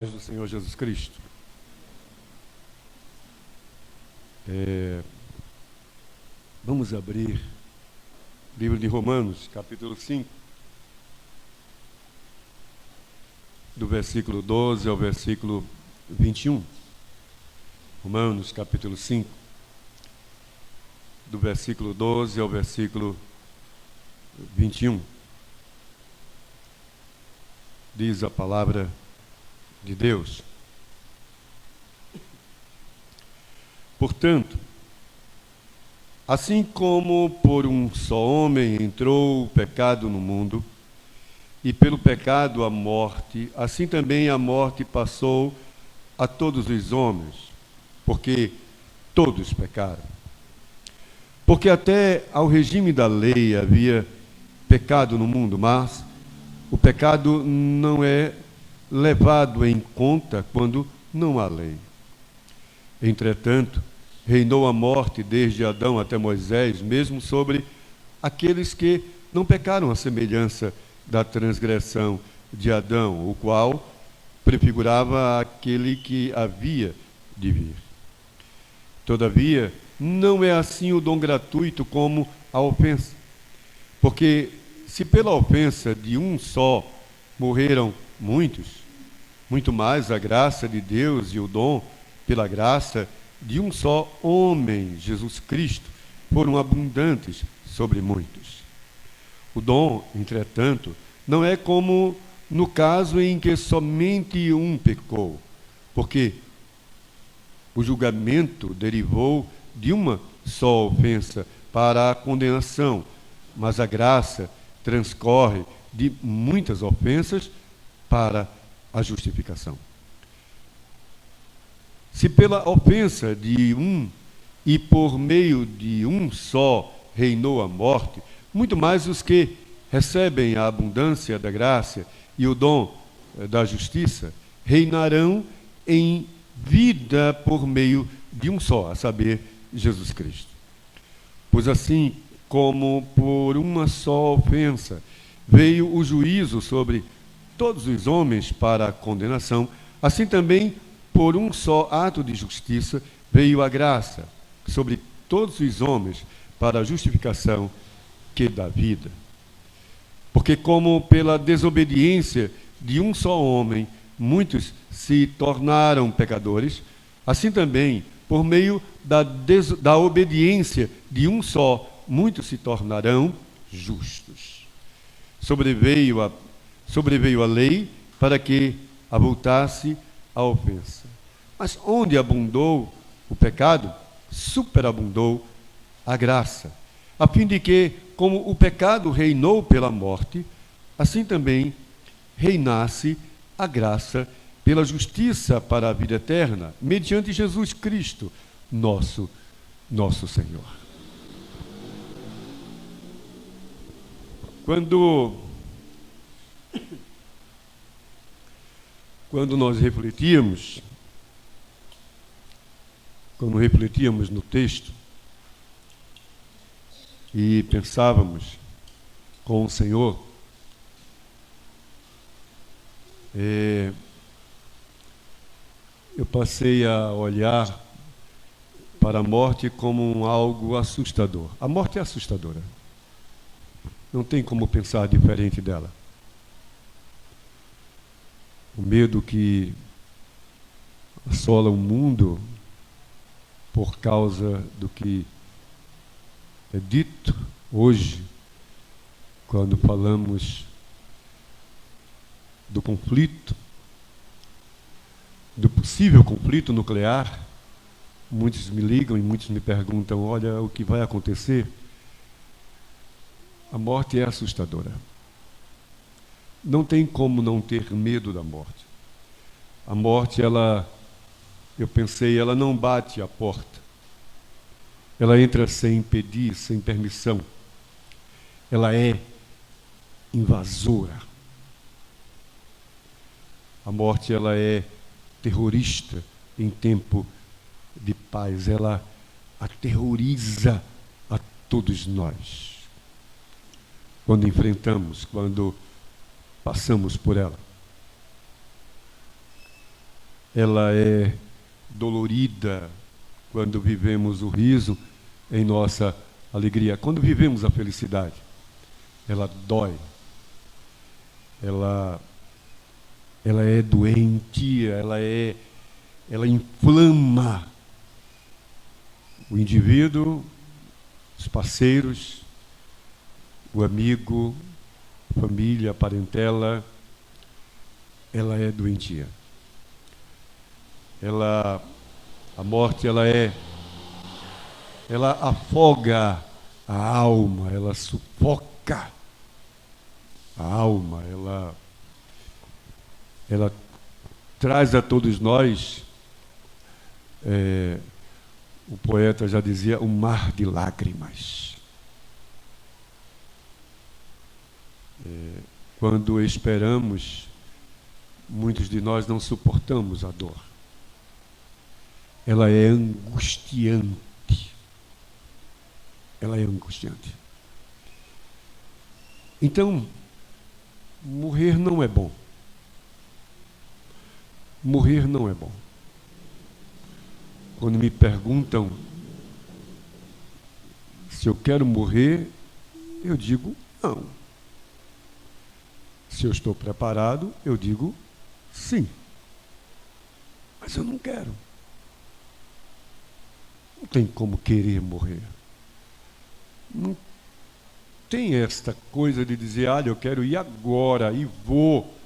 Do Senhor Jesus Cristo. Vamos abrir o livro de Romanos, capítulo 5, do versículo 12 ao versículo 21. Romanos, capítulo 5, do versículo 12 ao versículo 21. Diz a palavra de Deus. Portanto, assim como por um só homem entrou o pecado no mundo, e pelo pecado a morte, assim também a morte passou a todos os homens, porque todos pecaram. Porque até ao regime da lei havia pecado no mundo, mas o pecado não é levado em conta quando não há lei. Entretanto, reinou a morte desde Adão até Moisés, mesmo sobre aqueles que não pecaram à semelhança da transgressão de Adão, o qual prefigurava aquele que havia de vir. Todavia, não é assim o dom gratuito como a ofensa. Porque se pela ofensa de um só morreram muitos, muito mais a graça de Deus e o dom pela graça de um só homem, Jesus Cristo, foram abundantes sobre muitos. O dom, entretanto, não é como no caso em que somente um pecou, porque o julgamento derivou de uma só ofensa para a condenação, mas a graça transcorre de muitas ofensas para a justificação. Se pela ofensa de um e por meio de um só reinou a morte, muito mais os que recebem a abundância da graça e o dom da justiça reinarão em vida por meio de um só, a saber, Jesus Cristo. Pois assim como por uma só ofensa veio o juízo sobre todos os homens para a condenação, assim também por um só ato de justiça veio a graça sobre todos os homens para a justificação que dá vida. Porque como pela desobediência de um só homem muitos se tornaram pecadores, assim também por meio da obediência de um só muitos se tornarão justos. Sobreveio a lei para que avultasse a ofensa. Mas onde abundou o pecado, superabundou a graça, a fim de que, como o pecado reinou pela morte, assim também reinasse a graça pela justiça para a vida eterna, mediante Jesus Cristo, nosso Senhor. Quando nós refletíamos no texto e pensávamos com o Senhor, eu passei a olhar para a morte como algo assustador. A morte é assustadora. Não tem como pensar diferente dela. O medo que assola o mundo por causa do que é dito hoje, quando falamos do conflito, do possível conflito nuclear. Muitos me ligam e muitos me perguntam: olha, o que vai acontecer? A morte é assustadora. Não tem como não ter medo da morte. A morte, ela não bate à porta. Ela entra sem pedir, sem permissão. Ela é invasora. A morte, ela é terrorista em tempo de paz. Ela aterroriza a todos nós quando enfrentamos, quando passamos por ela. ela é dolorida quando vivemos o riso em nossa alegria. Quando vivemos a felicidade, ela dói. Ela é doente, ela inflama o indivíduo, os parceiros, o amigo, a família, a parentela. Ela é doentia. A morte, ela afoga a alma, ela sufoca a alma, ela traz a todos nós, o poeta já dizia, um mar de lágrimas. Quando esperamos, muitos de nós não suportamos a dor. Ela é angustiante. Ela é angustiante. Então, morrer não é bom. Morrer não é bom. Quando me perguntam se eu quero morrer, eu digo não. Se eu estou preparado, eu digo sim. Mas eu não quero. Não tem como querer morrer. Não tem esta coisa de dizer, olha, eu quero ir agora e vou.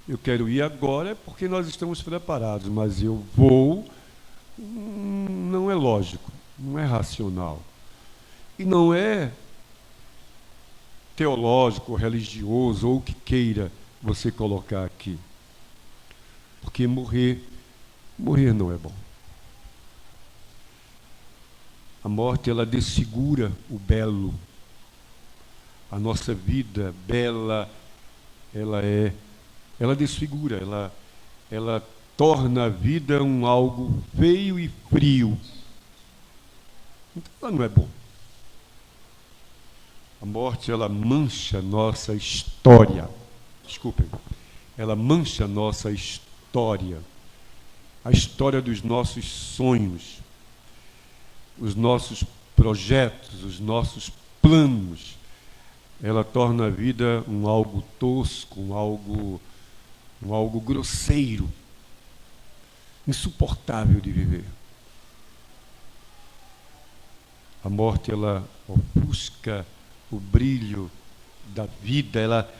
Eu quero ir agora porque nós estamos preparados, mas eu vou, não é lógico, não é racional. E não é teológico, religioso, ou o que queira você colocar aqui. Porque morrer não é bom. A morte, ela desfigura o belo. A nossa vida bela, ela desfigura, ela torna a vida algo feio e frio. Então, ela não é bom. A morte, ela mancha nossa história. Desculpem. Ela mancha nossa história. A história dos nossos sonhos, os nossos projetos, os nossos planos. Ela torna a vida algo tosco, algo grosseiro, insuportável de viver. A morte, ela ofusca o brilho da vida, ela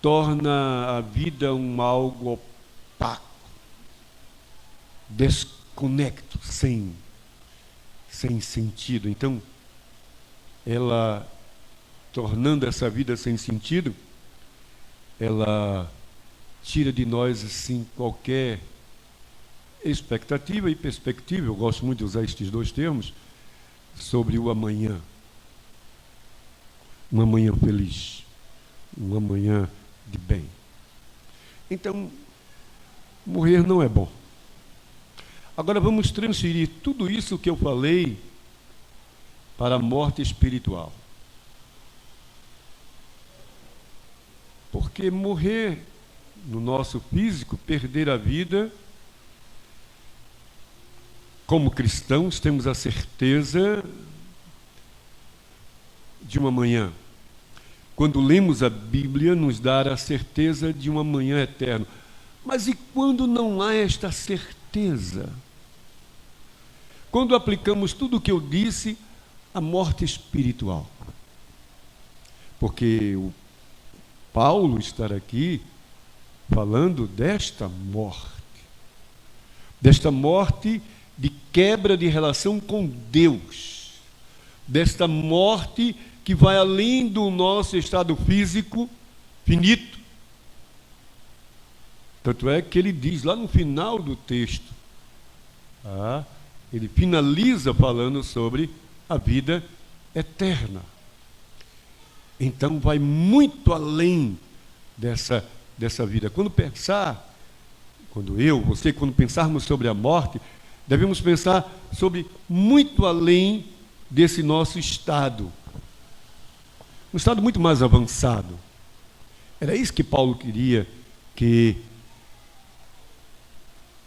torna a vida algo opaco, desconecto, sem sentido. Então, ela, tornando essa vida sem sentido, ela tira de nós assim qualquer expectativa e perspectiva. Eu gosto muito de usar estes dois termos sobre o amanhã. Um amanhã feliz, um amanhã de bem. Então, morrer não é bom. Agora vamos transferir tudo isso que eu falei para a morte espiritual. Porque morrer no nosso físico, perder a vida, como cristãos, temos a certeza de uma manhã. Quando lemos a Bíblia, nos dá a certeza de um amanhã eterno. Mas e quando não há esta certeza? Quando aplicamos tudo o que eu disse à morte espiritual. Porque o Paulo está aqui falando desta morte de quebra de relação com Deus, desta morte que vai além do nosso estado físico finito. Tanto é que ele diz lá no final do texto, ele finaliza falando sobre a vida eterna. Então vai muito além dessa vida. Quando pensarmos sobre a morte, devemos pensar sobre muito além desse nosso estado. Um estado muito mais avançado. Era isso que Paulo queria que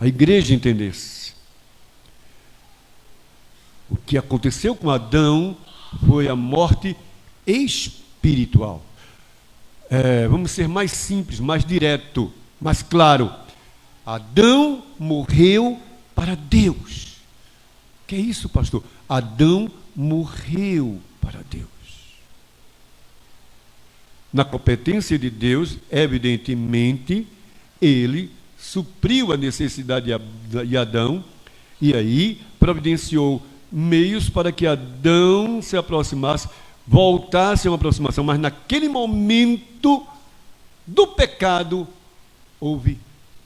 a igreja entendesse. O que aconteceu com Adão foi a morte espiritual. Vamos ser mais simples, mais direto, mais claro. Adão morreu para Deus. O que é isso, pastor? Adão morreu para Deus. Na competência de Deus, evidentemente, ele supriu a necessidade de Adão e aí providenciou meios para que Adão se aproximasse, voltasse a uma aproximação, mas naquele momento do pecado houve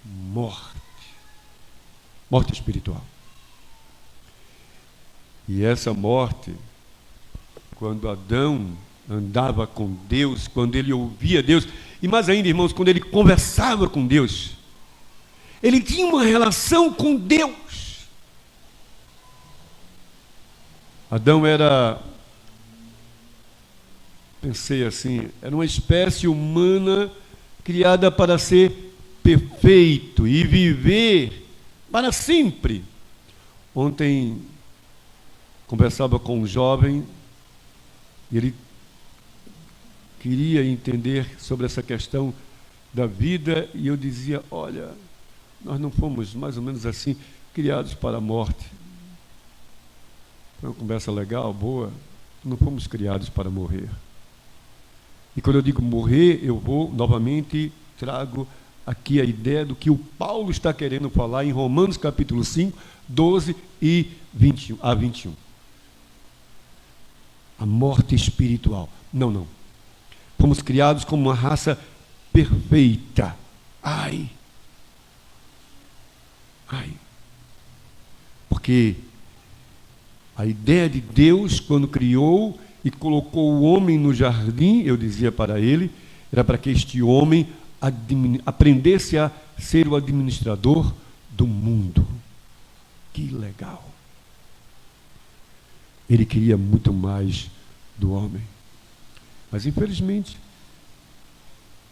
morte espiritual. E essa morte, quando Adão andava com Deus, quando ele ouvia Deus, e mais ainda, irmãos, quando ele conversava com Deus, ele tinha uma relação com Deus. Adão era, pensei assim, era uma espécie humana criada para ser perfeito e viver para sempre. Ontem conversava com um jovem e ele queria entender sobre essa questão da vida e eu dizia, olha, nós não fomos mais ou menos assim criados para a morte. Foi uma conversa legal, boa. Não fomos criados para morrer. E quando eu digo morrer, eu vou novamente trago aqui a ideia do que o Paulo está querendo falar em Romanos capítulo 5, 12 e 21, a 21. A morte espiritual. Não. Fomos criados como uma raça perfeita. Ai. Porque a ideia de Deus, quando criou e colocou o homem no jardim, eu dizia para ele, era para que este homem aprendesse a ser o administrador do mundo. Que legal! Ele queria muito mais do homem. Mas, infelizmente,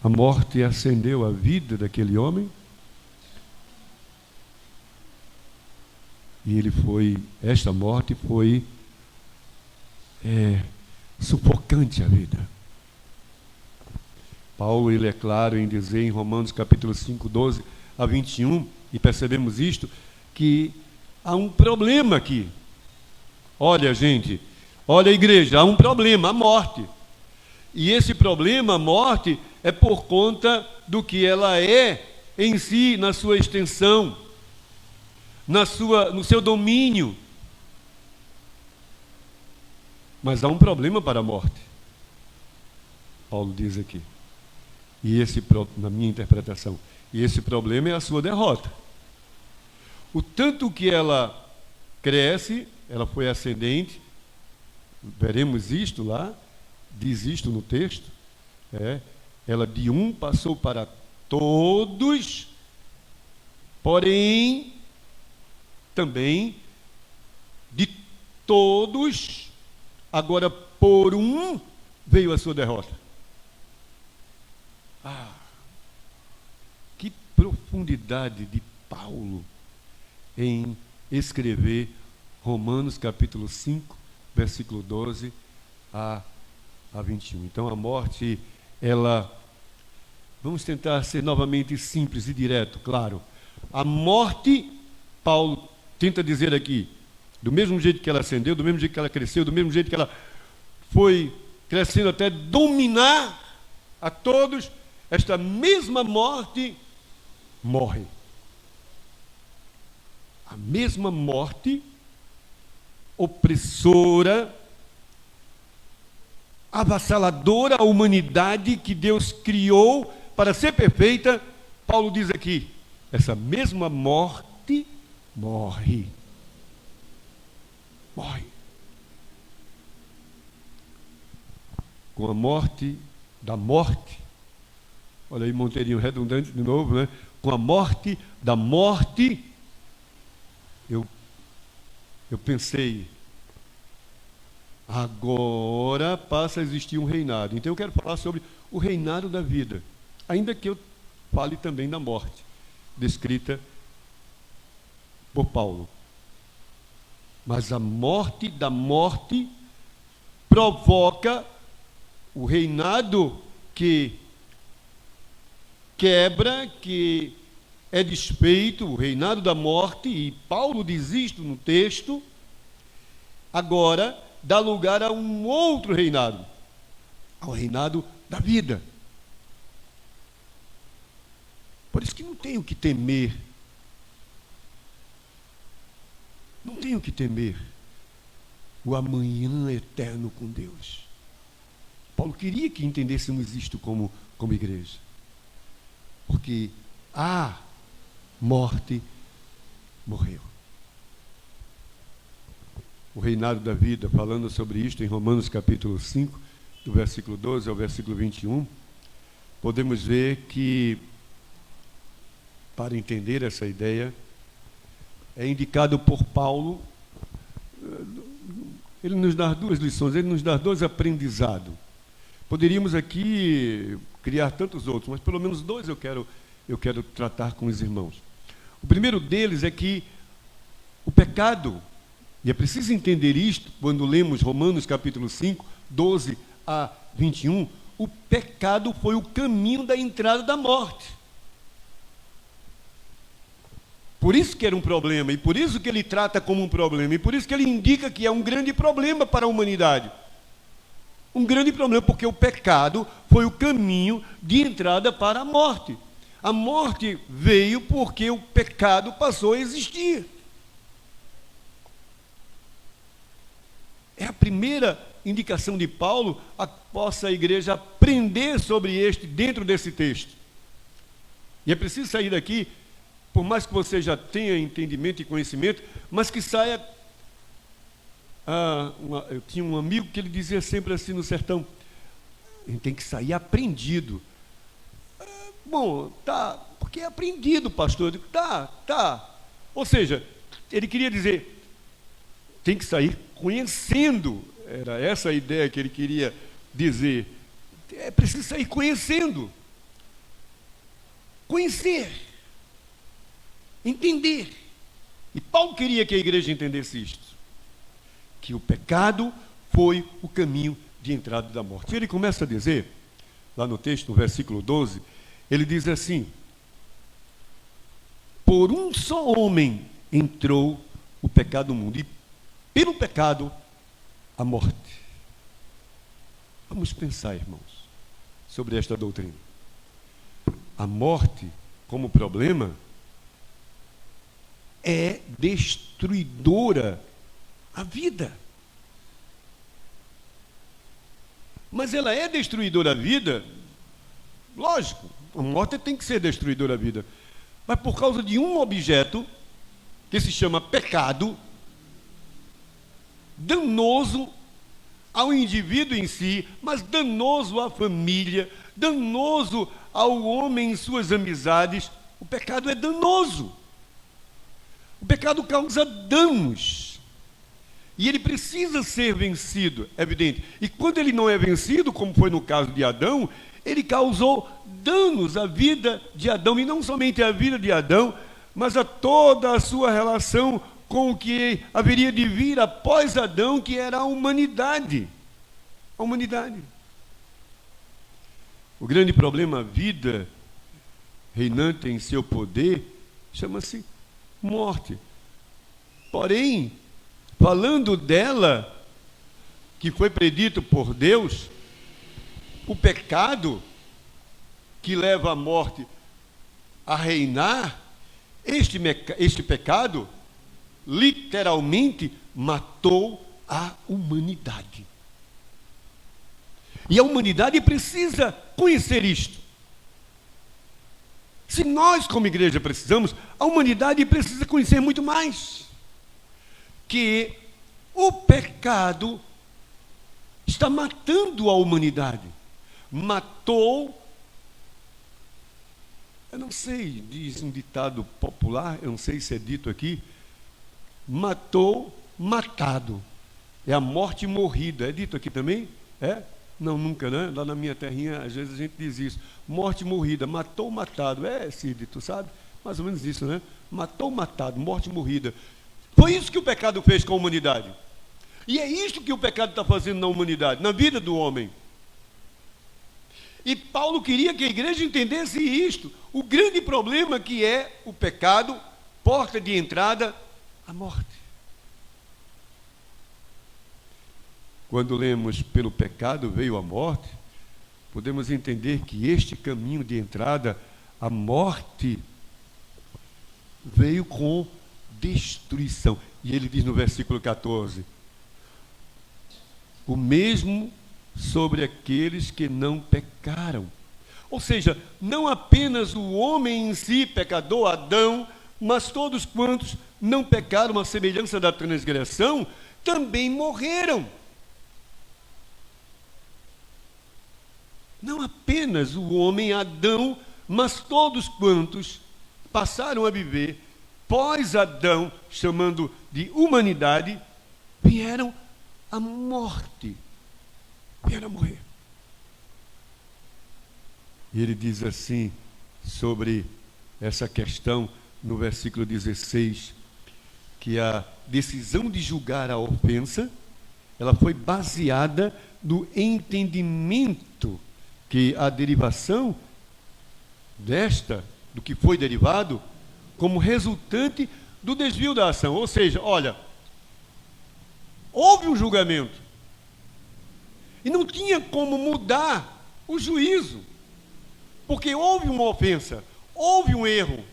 a morte acendeu a vida daquele homem e esta morte foi sufocante a vida. Paulo, ele é claro em dizer em Romanos capítulo 5, 12 a 21, e percebemos isto, que há um problema aqui. Olha, gente, olha a igreja, há um problema, a morte. E esse problema, a morte, é por conta do que ela é em si, na sua extensão, no seu domínio. Mas há um problema para a morte. Paulo diz aqui. E na minha interpretação, e esse problema é a sua derrota. O tanto que ela cresce, ela foi ascendente, veremos isto lá, diz isto no texto, ela de um passou para todos, porém, também, de todos, agora por um, veio a sua derrota. Que profundidade de Paulo em escrever Romanos capítulo 5, versículo 12 a 21. Então a morte, vamos tentar ser novamente simples e direto, claro. A morte, Paulo tenta dizer aqui, do mesmo jeito que ela ascendeu, do mesmo jeito que ela cresceu, do mesmo jeito que ela foi crescendo até dominar a todos, esta mesma morte morre. A mesma morte opressora, avassaladora à humanidade que Deus criou para ser perfeita, Paulo diz aqui, essa mesma morte morre. Com a morte da morte, olha aí, Monteirinho redundante de novo, né? Com a morte da morte, eu pensei, agora passa a existir um reinado. Então eu quero falar sobre o reinado da vida, ainda que eu fale também da morte, descrita por Paulo. Mas a morte da morte provoca o reinado que quebra, que é desfeito, o reinado da morte, e Paulo diz isto no texto, agora dá lugar a um outro reinado, ao reinado da vida. Por isso que não tenho que temer. Não tenho que temer o amanhã eterno com Deus. Paulo queria que entendêssemos isto como igreja. Porque a morte morreu. O reinado da vida, falando sobre isto em Romanos capítulo 5, do versículo 12 ao versículo 21, podemos ver que, para entender essa ideia, é indicado por Paulo, ele nos dá duas lições, ele nos dá dois aprendizados. Poderíamos aqui criar tantos outros, mas pelo menos dois eu quero tratar com os irmãos. O primeiro deles é que o pecado, e é preciso entender isto quando lemos Romanos capítulo 5, 12 a 21, o pecado foi o caminho da entrada da morte. Por isso que era um problema, e por isso que ele trata como um problema, e por isso que ele indica que é um grande problema para a humanidade. Um grande problema, porque o pecado foi o caminho de entrada para a morte. A morte veio porque o pecado passou a existir. É a primeira indicação de Paulo a que possa a igreja aprender sobre dentro desse texto. E é preciso sair daqui, por mais que você já tenha entendimento e conhecimento, mas que saia... eu tinha um amigo que ele dizia sempre assim no sertão: a gente tem que sair aprendido. Bom, tá, porque é aprendido, pastor. Eu digo, tá. Ou seja, ele queria dizer, tem que sair conhecendo. Era essa a ideia que ele queria dizer. É preciso sair conhecendo. Conhecer. Entender. E Paulo queria que a igreja entendesse isto, que o pecado foi o caminho de entrada da morte. E ele começa a dizer, lá no texto, no versículo 12, ele diz assim: por um só homem entrou o pecado no mundo, e pelo pecado a morte. Vamos pensar, irmãos, sobre esta doutrina. A morte, como problema, é destruidora à vida. Mas ela é destruidora à vida, lógico, a morte tem que ser destruidora à vida, mas por causa de um objeto que se chama pecado, danoso ao indivíduo em si, mas danoso à família, danoso ao homem em suas amizades. O pecado é danoso. O pecado causa danos. E ele precisa ser vencido, é evidente. E quando ele não é vencido, como foi no caso de Adão, ele causou danos à vida de Adão, e não somente à vida de Adão, mas a toda a sua relação com o que haveria de vir após Adão, que era a humanidade. A humanidade. O grande problema, a vida reinante em seu poder, chama-se morte. Porém, falando dela, que foi predito por Deus, o pecado que leva a morte a reinar, este pecado literalmente matou a humanidade. E a humanidade precisa conhecer isto. Se nós, como igreja, precisamos, a humanidade precisa conhecer muito mais. Que o pecado está matando a humanidade. Matou, eu não sei, diz um ditado popular, eu não sei se é dito aqui, matou, matado. É a morte morrida. É dito aqui também? É? Não, nunca, né? Lá na minha terrinha, às vezes a gente diz isso. Morte morrida, matou, matado. É, Cid, tu sabe? Mais ou menos isso, né? Matou, matado, morte morrida. Foi isso que o pecado fez com a humanidade. E é isso que o pecado está fazendo na humanidade, na vida do homem. E Paulo queria que a igreja entendesse isto. O grande problema que é o pecado, porta de entrada à morte. Quando lemos pelo pecado veio a morte, podemos entender que este caminho de entrada à morte veio com destruição. E ele diz no versículo 14: o mesmo sobre aqueles que não pecaram. Ou seja, não apenas o homem em si, pecador, Adão, mas todos quantos não pecaram à semelhança da transgressão, também morreram. Não apenas o homem Adão, mas todos quantos passaram a viver pós-Adão, chamando de humanidade, vieram à morte, vieram a morrer. E ele diz assim, sobre essa questão, no versículo 16, que a decisão de julgar a ofensa, ela foi baseada no entendimento que a derivação do que foi derivado, como resultante do desvio da ação. Ou seja, olha, houve um julgamento, e não tinha como mudar o juízo, porque houve uma ofensa, houve um erro.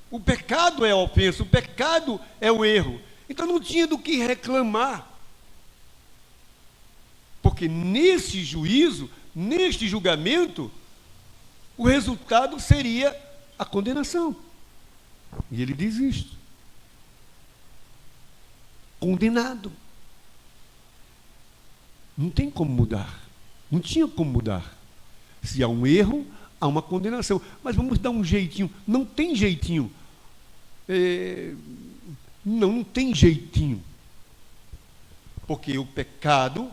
O pecado é a ofensa, o pecado é o erro. Então não tinha do que reclamar. Porque nesse juízo, neste julgamento, o resultado seria a condenação. E ele diz isto. Condenado. Não tem como mudar. Não tinha como mudar. Se há um erro, há uma condenação. Mas vamos dar um jeitinho. Não tem jeitinho. Não tem jeitinho. Porque o pecado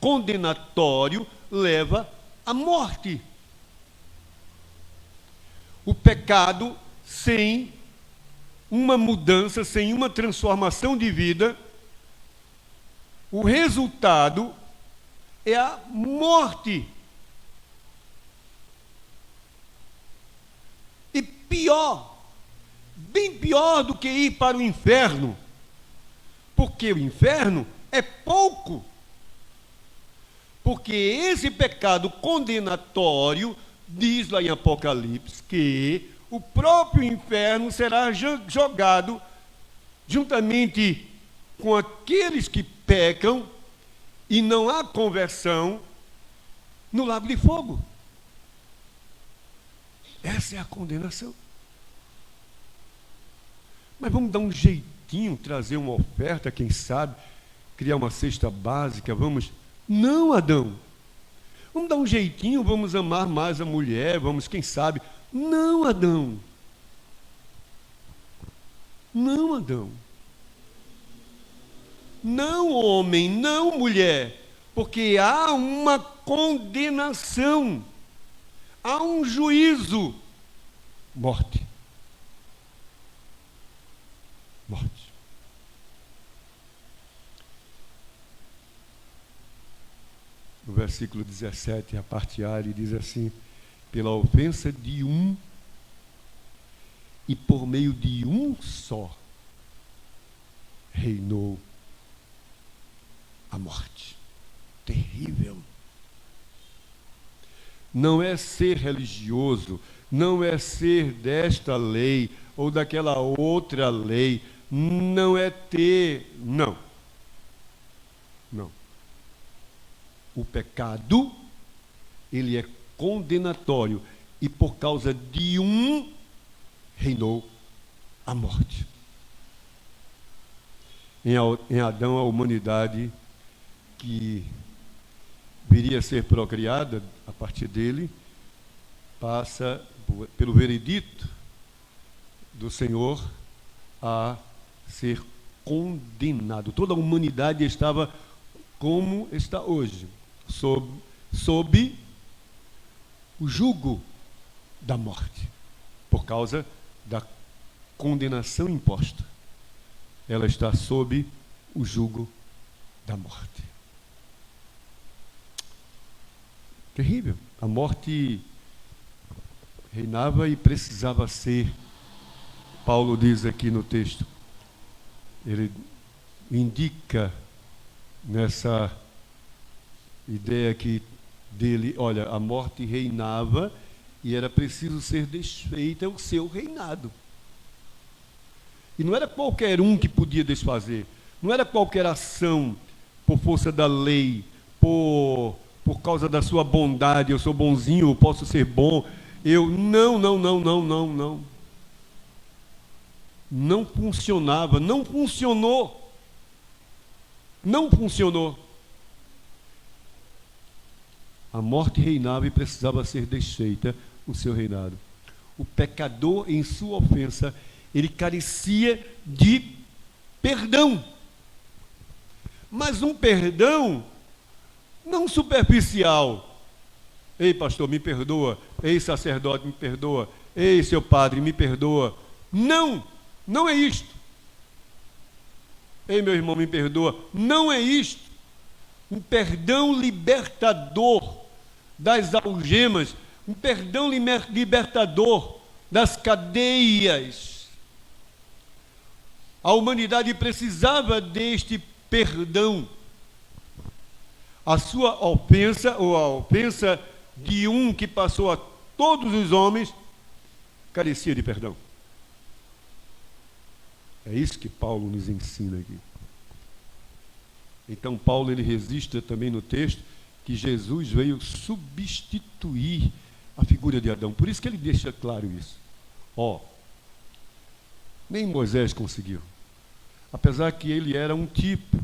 condenatório leva à morte. O pecado, sem uma mudança, sem uma transformação de vida, o resultado é a morte. E pior, bem pior do que ir para o inferno, porque o inferno é pouco. Porque esse pecado condenatório, diz lá em Apocalipse, que o próprio inferno será jogado juntamente com aqueles que pecam e não há conversão no lago de fogo. Essa é a condenação. Mas vamos dar um jeitinho, trazer uma oferta, quem sabe, criar uma cesta básica, vamos... Não, Adão. Vamos dar um jeitinho, vamos amar mais a mulher, vamos, quem sabe. Não, Adão. Não, Adão. Não, homem, não, mulher. Porque há uma condenação. Há um juízo. Morte. Morte. No versículo 17, a parte A, ele diz assim: pela ofensa de um, e por meio de um só, reinou a morte. Terrível. Não é ser religioso, não é ser desta lei ou daquela outra lei, não é ter, não. Não. O pecado, ele é condenatório, e por causa de um, reinou a morte. Em Adão, a humanidade que viria a ser procriada a partir dele, passa pelo veredito do Senhor a ser condenado. Toda a humanidade estava como está hoje, sob o jugo da morte. por causa da condenação imposta. Ela está sob o jugo da morte. Terrível. A morte reinava e precisava ser. Paulo diz aqui no texto, ele indica nessa ideia aqui dele, olha, a morte reinava e era preciso ser desfeita o seu reinado. E não era qualquer um que podia desfazer, não era qualquer ação por força da lei, por causa da sua bondade, eu sou bonzinho, eu posso ser bom, não. Não funcionava, não funcionou. Não funcionou. A morte reinava e precisava ser desfeita o seu reinado. O pecador, em sua ofensa, ele carecia de perdão. Mas um perdão não superficial. Ei, pastor, me perdoa. Ei, sacerdote, me perdoa. Ei, seu padre, me perdoa. Não é isto. Ei, meu irmão, me perdoa. Não é isto. Um perdão libertador das algemas, um perdão libertador das cadeias. A humanidade precisava deste perdão. A sua ofensa, ou a ofensa de um que passou a todos os homens, carecia de perdão. É isso que Paulo nos ensina aqui. Então Paulo ele registra também no texto que Jesus veio substituir a figura de Adão. Por isso que ele deixa claro isso. Nem Moisés conseguiu. Apesar que ele era um tipo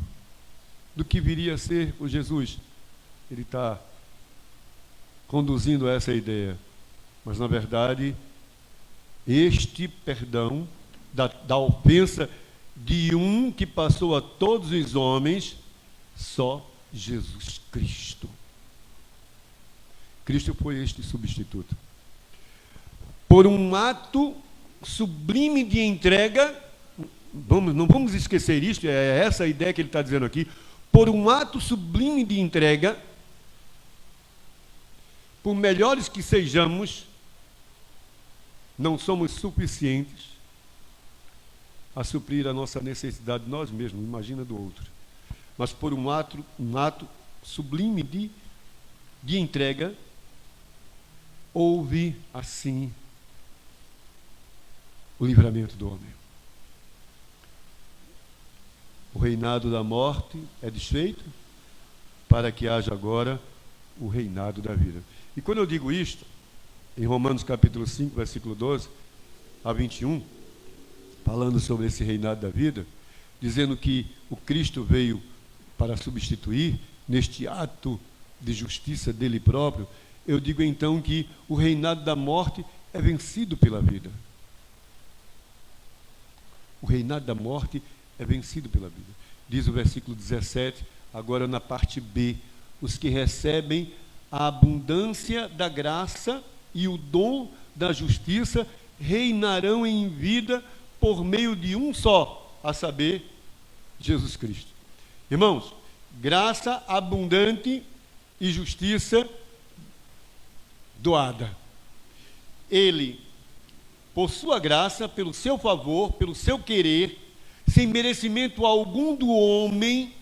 do que viria a ser o Jesus. Ele está conduzindo essa ideia. Mas, na verdade, este perdão da ofensa de um que passou a todos os homens, só Jesus Cristo. Cristo foi este substituto. Por um ato sublime de entrega, não vamos esquecer isto, é essa a ideia que ele está dizendo aqui. Por um ato sublime de entrega, por melhores que sejamos, não somos suficientes a suprir a nossa necessidade de nós mesmos, imagina do outro. Mas por um ato sublime de entrega, houve assim o livramento do homem. O reinado da morte é desfeito para que haja agora o reinado da vida. E quando eu digo isto, em Romanos capítulo 5, versículo 12 a 21, falando sobre esse reinado da vida, dizendo que o Cristo veio para substituir, neste ato de justiça dele próprio, eu digo então que o reinado da morte é vencido pela vida. O reinado da morte é vencido pela vida. Diz o versículo 17, agora na parte B, os que recebem a abundância da graça e o dom da justiça reinarão em vida por meio de um só, a saber, Jesus Cristo. Irmãos, graça abundante e justiça doada. Ele, por sua graça, pelo seu favor, pelo seu querer, sem merecimento algum do homem,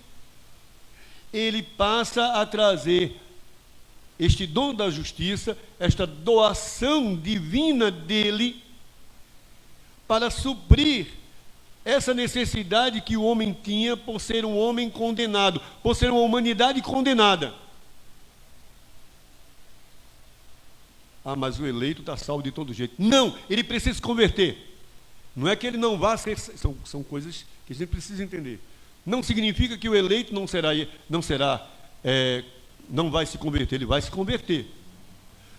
ele passa a trazer este dom da justiça, esta doação divina dele, para suprir essa necessidade que o homem tinha por ser um homem condenado, por ser uma humanidade condenada. Mas o eleito está salvo de todo jeito. Não, ele precisa se converter. Não é que ele não vá ser... São coisas que a gente precisa entender. Não significa que o eleito não vai se converter, ele vai se converter.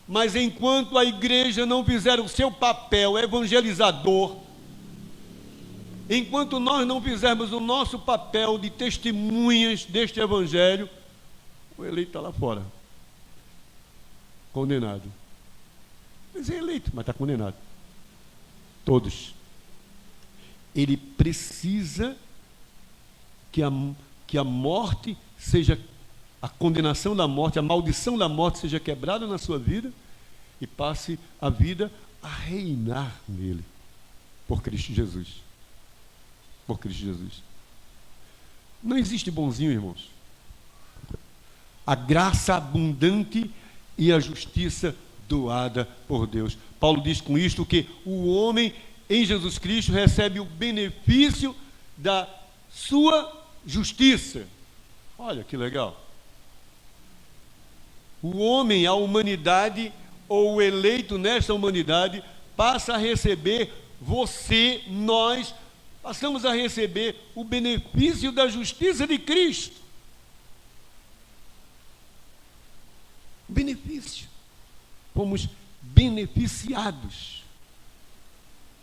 Mas enquanto a igreja não fizer o seu papel evangelizador, enquanto nós não fizermos o nosso papel de testemunhas deste evangelho, o eleito está lá fora, condenado. Mas é eleito, mas está condenado. Todos. Ele precisa que a morte seja, a condenação da morte, a maldição da morte seja quebrada na sua vida e passe a vida a reinar nele, por Cristo Jesus. Por Cristo Jesus. Não existe bonzinho, irmãos. A graça abundante e a justiça doada por Deus. Paulo diz com isto que o homem em Jesus Cristo recebe o benefício da sua justiça. Olha que legal. O homem, a humanidade, ou o eleito nesta humanidade, passa a receber, você, nós, passamos a receber o benefício da justiça de Cristo. Benefício. Fomos beneficiados.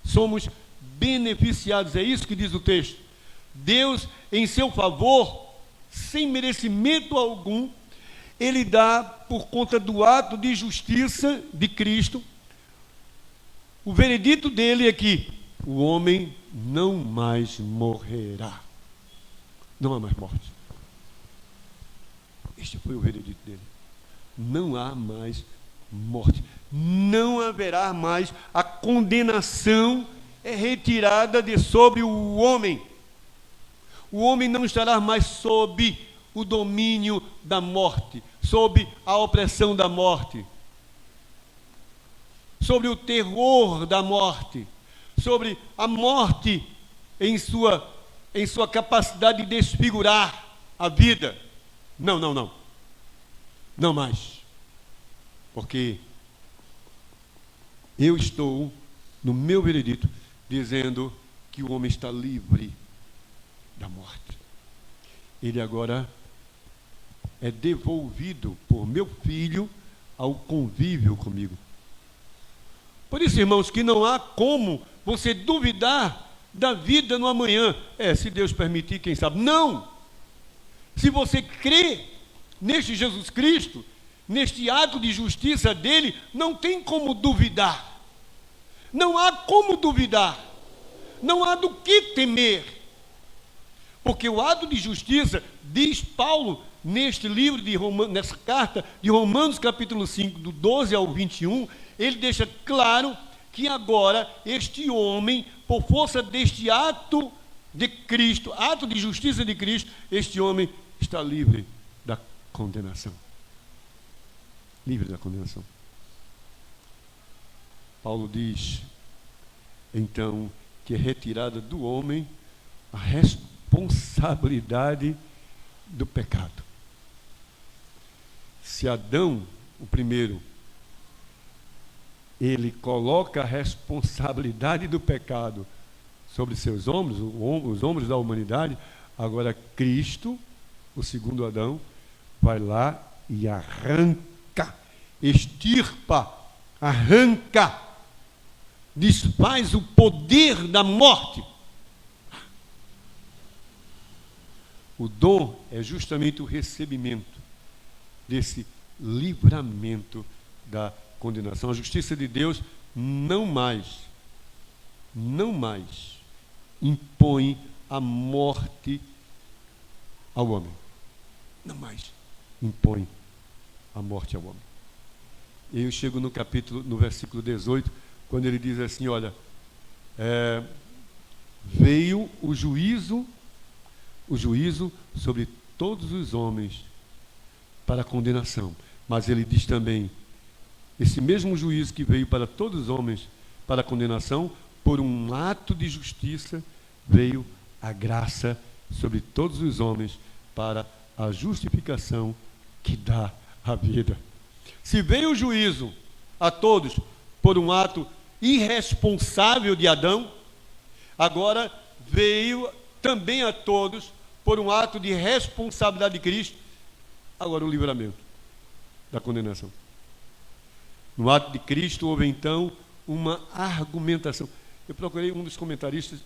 Somos beneficiados, é isso que diz o texto. Deus, em seu favor, sem merecimento algum, Ele dá, por conta do ato de justiça de Cristo, o veredito dele é que o homem não mais morrerá. Não há mais morte. Este foi o veredito dele. Não há mais morte. Não haverá mais, a condenação é retirada de sobre o homem. O homem não estará mais sob o domínio da morte, sob a opressão da morte, sobre o terror da morte, sobre a morte em sua capacidade de desfigurar a vida. Não. Não mais. Porque eu estou, no meu veredito, dizendo que o homem está livre da morte. Ele agora é devolvido por meu filho ao convívio comigo. Por isso, irmãos, que não há como você duvidar da vida no amanhã. Se Deus permitir, quem sabe. Não! Se você crê neste Jesus Cristo, neste ato de justiça dele, não tem como duvidar. Não há como duvidar. Não há do que temer. Porque o ato de justiça, diz Paulo, neste livro de Romanos, nessa carta de Romanos capítulo 5, do 12 ao 21, ele deixa claro que agora este homem, por força deste ato de Cristo, ato de justiça de Cristo, este homem está livre da condenação. Livre da condenação. Paulo diz, então, que é retirada do homem a responsabilidade do pecado. Se Adão, o primeiro, ele coloca a responsabilidade do pecado sobre seus ombros, os ombros da humanidade, agora Cristo, o segundo Adão, vai lá e arranca, extirpa, arranca, desfaz o poder da morte. O dom é justamente o recebimento desse livramento da condenação. A justiça de Deus não mais impõe a morte ao homem. Não mais impõe a morte ao homem. E eu chego no versículo 18, quando ele diz assim, olha, veio o juízo sobre todos os homens para a condenação. Mas ele diz também, esse mesmo juízo que veio para todos os homens para a condenação, por um ato de justiça, veio a graça sobre todos os homens para a justificação que dá a vida. Se veio o juízo a todos por um ato irresponsável de Adão, agora veio também a todos por um ato de responsabilidade de Cristo, agora o livramento da condenação. No ato de Cristo houve então uma argumentação. Eu procurei um dos comentaristas,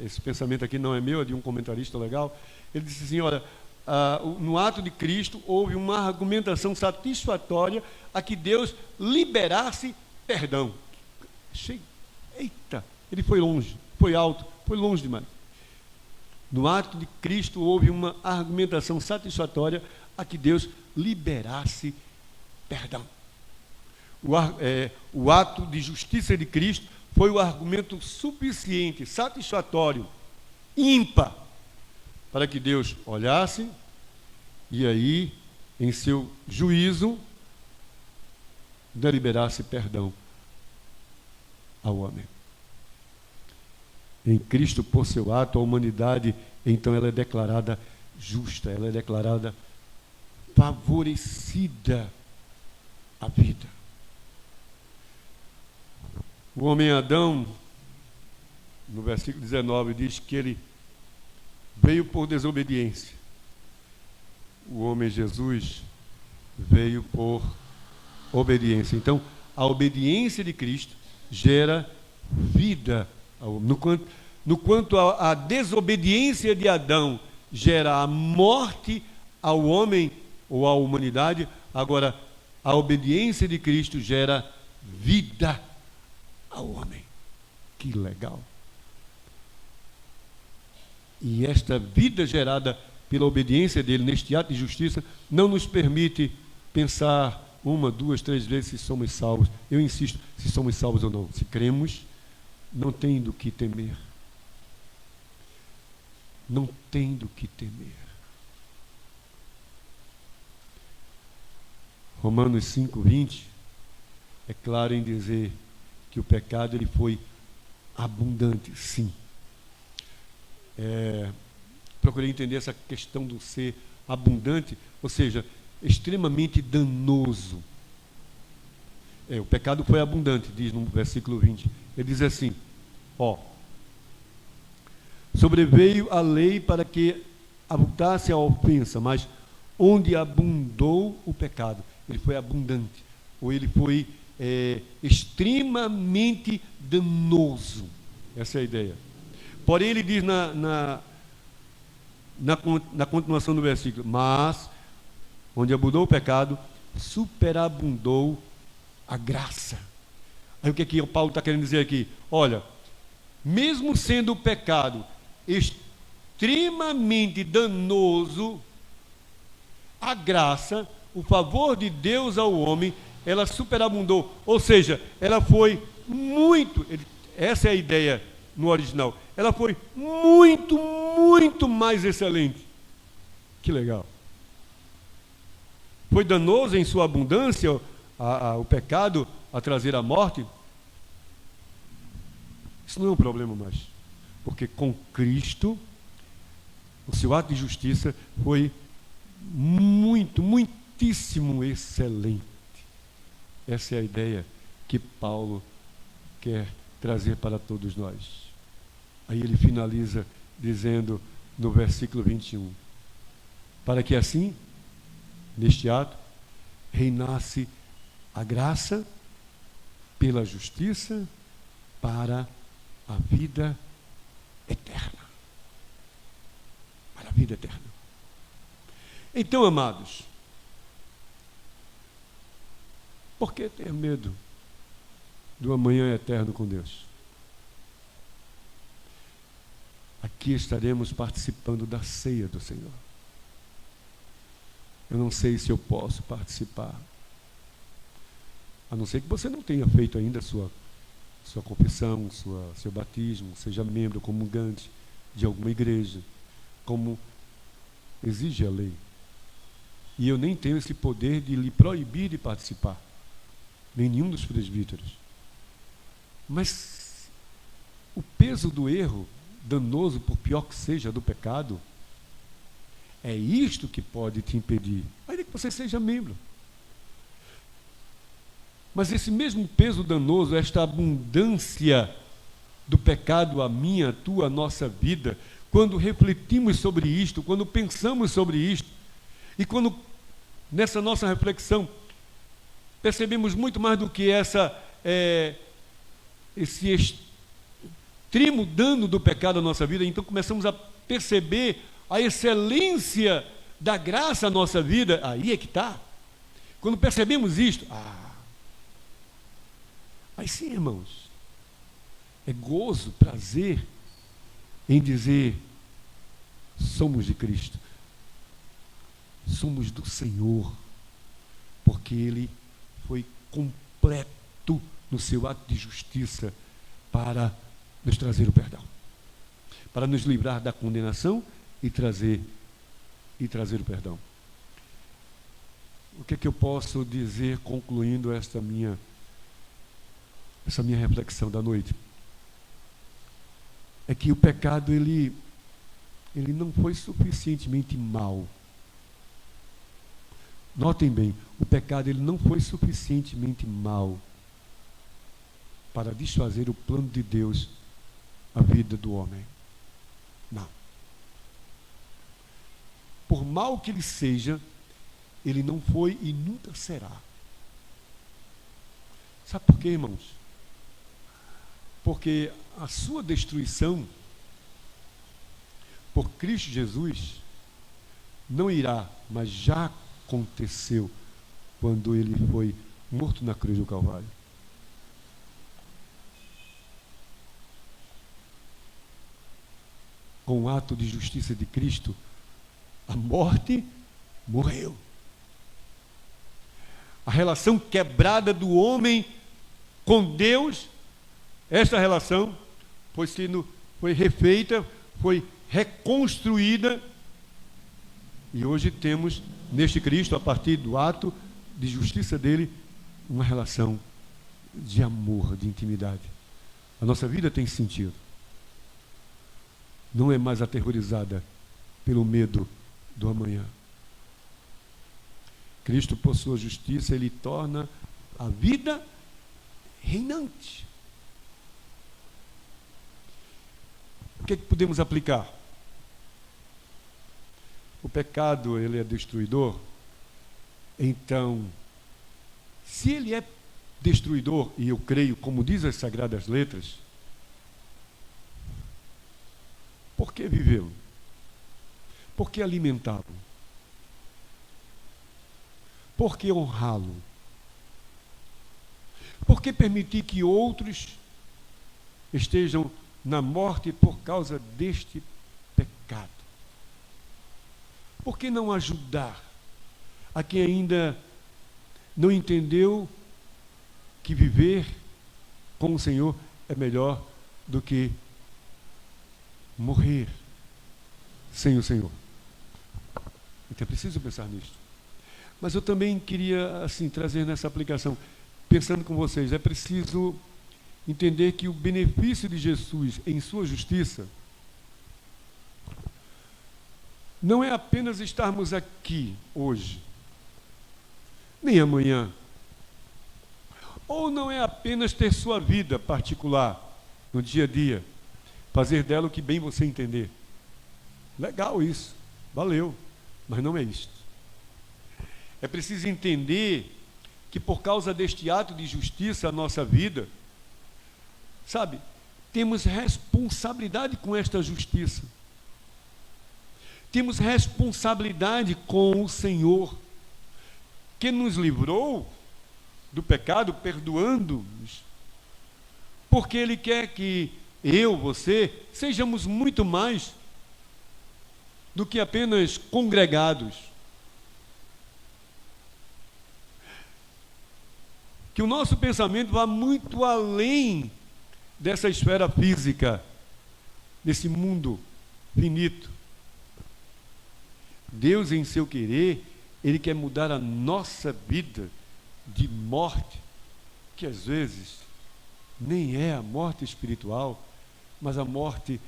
esse pensamento aqui não é meu, é de um comentarista legal. Ele disse assim, olha, no ato de Cristo houve uma argumentação satisfatória a que Deus liberasse perdão. Achei Eita, ele foi longe, foi alto, foi longe demais. No ato de Cristo houve uma argumentação satisfatória a que Deus liberasse perdão. O ato de justiça de Cristo foi o argumento suficiente, satisfatório, ímpar, para que Deus olhasse e aí, em seu juízo, deliberasse perdão ao homem. Em Cristo, por seu ato, a humanidade, então, ela é declarada justa, ela é declarada favorecida à vida. O homem Adão, no versículo 19, diz que ele veio por desobediência. O homem Jesus veio por obediência. Então, a obediência de Cristo gera vida. No quanto a desobediência de Adão gera a morte ao homem ou à humanidade, agora a obediência de Cristo gera vida ao homem. Que legal! E esta vida gerada pela obediência dele neste ato de justiça não nos permite pensar uma, duas, três vezes se somos salvos. Eu insisto, se somos salvos ou não. Se cremos, não tem do que temer. Não tem do que temer. Romanos 5:20 é claro em dizer que o pecado ele foi abundante, sim. Procurei entender essa questão do ser abundante, ou seja, extremamente danoso. O pecado foi abundante, diz no versículo 20. Ele diz assim, sobreveio a lei para que abundasse a ofensa, mas onde abundou o pecado, ele foi abundante, ou ele foi extremamente danoso. Essa é a ideia. Porém, ele diz na continuação do versículo, mas onde abundou o pecado, superabundou a graça. Aí o que o Paulo está querendo dizer aqui? Olha, mesmo sendo o pecado extremamente danoso, a graça, o favor de Deus ao homem, ela superabundou, ou seja, ela foi muito, essa é a ideia no original, ela foi muito, muito mais excelente. Que legal. Foi danoso em sua abundância o pecado a trazer a morte? Isso não é um problema mais, porque com Cristo o seu ato de justiça foi muito, muitíssimo excelente. Essa é a ideia que Paulo quer trazer para todos nós. Aí ele finaliza dizendo no versículo 21, para que assim, neste ato, reinasse a graça pela justiça para a vida eterna. Para a vida eterna. Então, amados, por que ter medo do amanhã eterno com Deus? Aqui estaremos participando da ceia do Senhor. Eu não sei se eu posso participar, a não ser que você não tenha feito ainda sua confissão, seu batismo, seja membro comungante de alguma igreja, como exige a lei. E eu nem tenho esse poder de lhe proibir de participar, nem nenhum dos presbíteros. Mas o peso do erro, danoso, por pior que seja, do pecado, é isto que pode te impedir, ainda que você seja membro. Mas esse mesmo peso danoso, esta abundância do pecado, a minha, a tua, a nossa vida, quando refletimos sobre isto, quando pensamos sobre isto, e quando nessa nossa reflexão percebemos muito mais do que esse extremo dano do pecado à nossa vida, então começamos a perceber a excelência da graça à nossa vida. Aí é que está. Quando percebemos isto, aí sim, irmãos, é gozo, prazer em dizer: somos de Cristo, somos do Senhor, porque Ele foi completo no seu ato de justiça para nos trazer o perdão, para nos livrar da condenação e trazer o perdão. O que é que eu posso dizer concluindo essa minha reflexão da noite? É que o pecado ele não foi suficientemente mau. Notem bem, o pecado ele não foi suficientemente mau para desfazer o plano de Deus à vida do homem. Não. Por mal que ele seja, ele não foi e nunca será. Sabe por quê, irmãos? Porque a sua destruição por Cristo Jesus não irá, mas já aconteceu quando ele foi morto na cruz do Calvário. Com o ato de justiça de Cristo, a morte morreu. A relação quebrada do homem com Deus, esta relação foi refeita, foi reconstruída, e hoje temos neste Cristo, a partir do ato de justiça dele, uma relação de amor, de intimidade. A nossa vida tem sentido. Não é mais aterrorizada pelo medo do amanhã. Cristo, por sua justiça, ele torna a vida reinante. O que é que podemos aplicar? O pecado, ele é destruidor. Então, se ele é destruidor, e eu creio, como diz as Sagradas Letras, por que vivê-lo? Por que alimentá-lo? Por que honrá-lo? Por que permitir que outros estejam na morte por causa deste pecado? Por que não ajudar a quem ainda não entendeu que viver com o Senhor é melhor do que morrer sem o Senhor? Então é preciso pensar nisso. Mas eu também queria, assim, trazer nessa aplicação, pensando com vocês, é preciso entender que o benefício de Jesus em sua justiça não é apenas estarmos aqui hoje, nem amanhã, ou não é apenas ter sua vida particular no dia a dia, fazer dela o que bem você entender. Legal isso, valeu, mas não é isso. É preciso entender que por causa deste ato de justiça a nossa vida, sabe, temos responsabilidade com esta justiça. Temos responsabilidade com o Senhor, que nos livrou do pecado, perdoando-nos, porque Ele quer que eu, você, sejamos muito mais do que apenas congregados. Que o nosso pensamento vá muito além dessa esfera física, desse mundo finito. Deus, em seu querer, Ele quer mudar a nossa vida de morte, que às vezes nem é a morte espiritual, mas a morte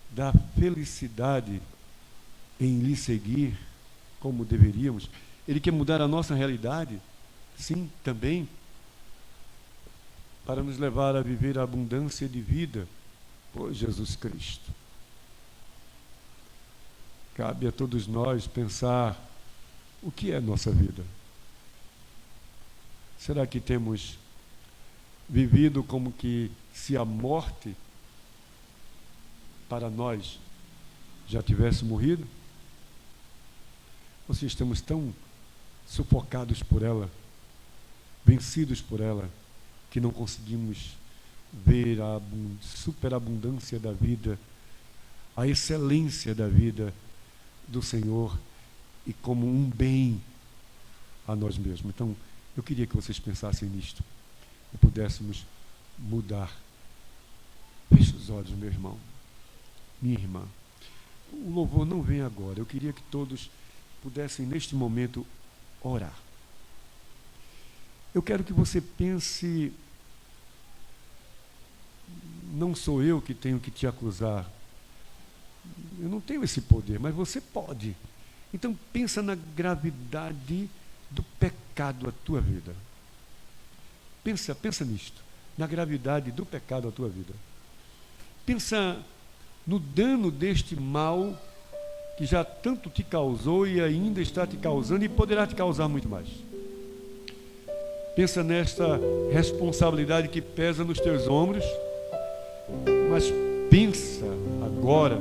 da felicidade em lhe seguir como deveríamos. Ele quer mudar a nossa realidade, sim, também, para nos levar a viver a abundância de vida por Jesus Cristo. Cabe a todos nós pensar o que é a nossa vida. Será que temos vivido como que se a morte para nós já tivesse morrido? Ou se estamos tão sufocados por ela, vencidos por ela, que não conseguimos ver a superabundância da vida, a excelência da vida do Senhor e como um bem a nós mesmos. Então, eu queria que vocês pensassem nisto e pudéssemos mudar. Feche os olhos, meu irmão, minha irmã. O louvor não vem agora. Eu queria que todos pudessem, neste momento, orar. Eu quero que você pense, não sou eu que tenho que te acusar. Eu não tenho esse poder, mas você pode. Então, pensa na gravidade do pecado à tua vida. Pensa nisto, na gravidade do pecado à tua vida. Pensa no dano deste mal que já tanto te causou e ainda está te causando e poderá te causar muito mais. Pensa nesta responsabilidade que pesa nos teus ombros, mas pensa agora,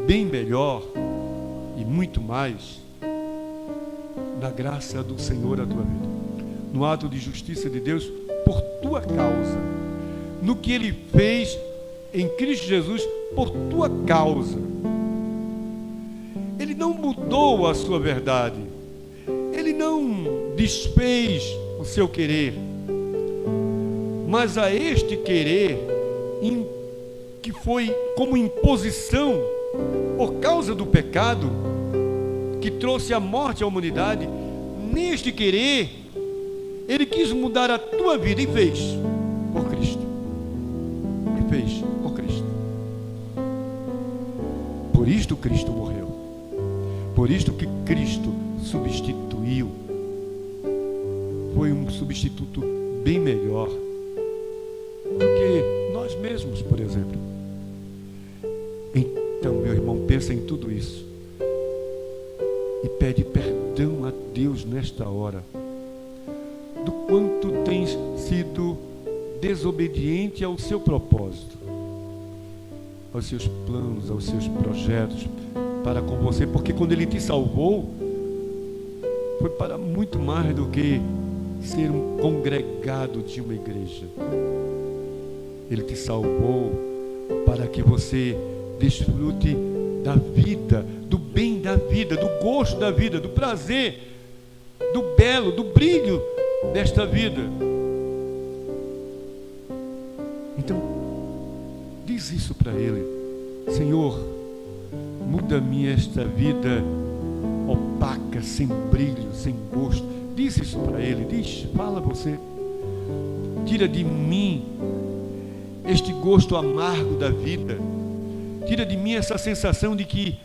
bem melhor e muito mais, na graça do Senhor à tua vida, no ato de justiça de Deus por tua causa, no que Ele fez em Cristo Jesus por tua causa. Ele não mudou a sua verdade, Ele não desfez o seu querer, mas a este querer que foi como imposição por causa do pecado que trouxe a morte à humanidade, neste querer Ele quis mudar a tua vida e fez por Cristo. E fez por Cristo. Por isto Cristo morreu. Por isto que Cristo substituiu. Foi um substituto bem melhor do que nós mesmos, por exemplo. Então, meu irmão, pensa em tudo isso e pede perdão a Deus nesta hora do quanto tens sido desobediente ao seu propósito, aos seus planos, aos seus projetos para com você, porque quando Ele te salvou foi para muito mais do que ser um congregado de uma igreja. Ele te salvou para que você desfrute da vida, do bem da vida, do gosto da vida, do prazer, do belo, do brilho desta vida. Então, diz isso para Ele: Senhor, muda-me esta vida opaca, sem brilho, sem gosto. Diz isso para Ele, fala você. Tira de mim este gosto amargo da vida. Tira de mim essa sensação de que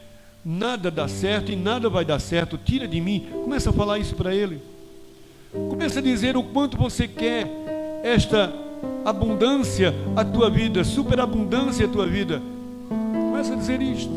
nada dá certo e nada vai dar certo. Tira de mim. Começa a falar isso para Ele. Começa a dizer o quanto você quer esta abundância à tua vida, superabundância à tua vida. Começa a dizer isto.